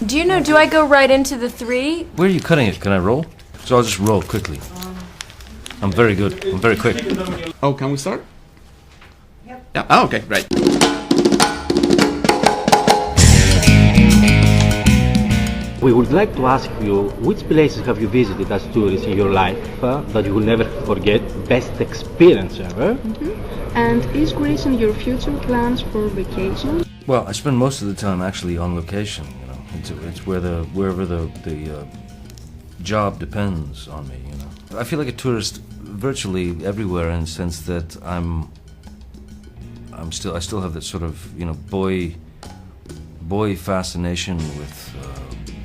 Do you know, do I go right into the three? Where are you cutting it? Can I roll? So I'll just roll quickly. I'm very good. I'm very quick. Oh, can we start? Yep. Yeah. Oh, okay, right. We would like to ask you, which places have you visited as tourists in your life that you will never forget? Best experience ever? And is Greece in your future plans for vacation? Well, I spend most of the time actually on location. You know, it's wherever the job depends on me. You know, I feel like a tourist virtually everywhere in the sense that I still have that sort of, you know, boy fascination with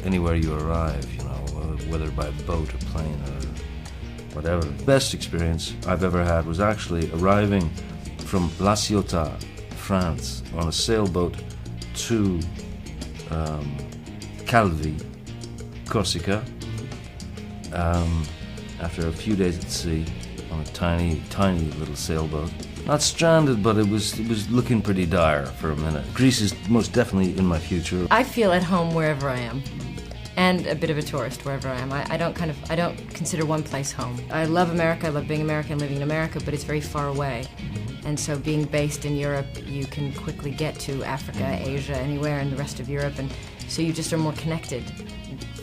anywhere you arrive. You know, whether by boat or plane or whatever. The best experience I've ever had was actually arriving from La Ciotat, France, on a sailboat to Calvi, Corsica, after a few days at sea on a tiny little sailboat. Not stranded, but it was looking pretty dire for a minute. Greece is most definitely in my future. I feel at home wherever I am, and a bit of a tourist wherever I am. I don't consider one place home. I love America, I love being American, living in America, but it's very far away. And so being based in Europe, you can quickly get to Africa, Asia, anywhere in the rest of Europe, and so you just are more connected,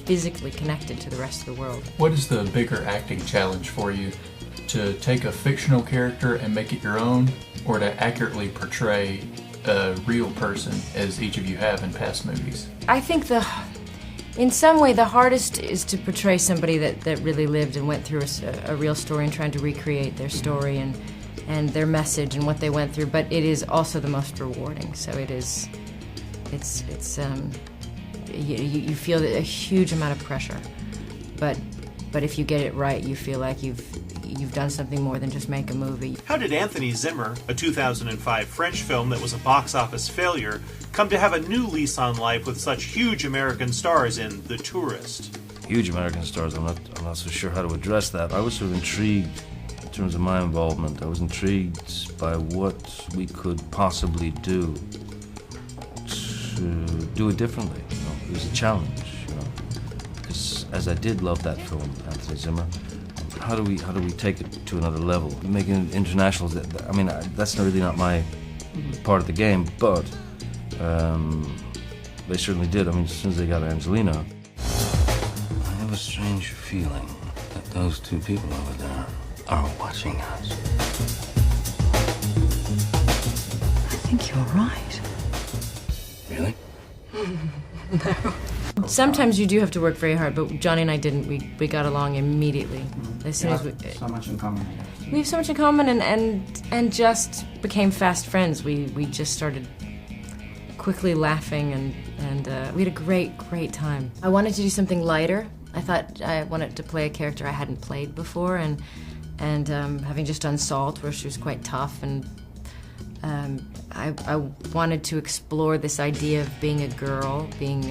physically connected to the rest of the world. What is the bigger acting challenge for you? To take a fictional character and make it your own, or to accurately portray a real person as each of you have in past movies? I think in some way, the hardest is to portray somebody that really lived and went through a real story and trying to recreate their story and their message and what they went through. But it is also the most rewarding. So you feel a huge amount of pressure, but if you get it right, you feel like you've done something more than just make a movie. How did Anthony Zimmer, a 2005 French film that was a box office failure, come to have a new lease on life with such huge American stars in The Tourist? Huge American stars, I'm not so sure how to address that. I was sort of intrigued in terms of my involvement. I was intrigued by what we could possibly do to do it differently. You know, it was a challenge, you know, because as I did love that film, Anthony Zimmer, how do we take it to another level? Making internationals, I mean, that's really not my part of the game, but they certainly did. I mean, as soon as they got Angelina. I have a strange feeling that those two people over there are watching us. I think you're right. Really? No. Sometimes you do have to work very hard, but Johnny and I didn't. We got along immediately. As soon as we so much in common. We have so much in common, and just became fast friends. We just started quickly laughing, and we had a great time. I wanted to do something lighter. I thought I wanted to play a character I hadn't played before, and having just done Salt, where she was quite tough, and I wanted to explore this idea of being a girl, being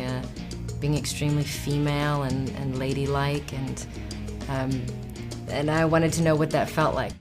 extremely female and ladylike, and I wanted to know what that felt like.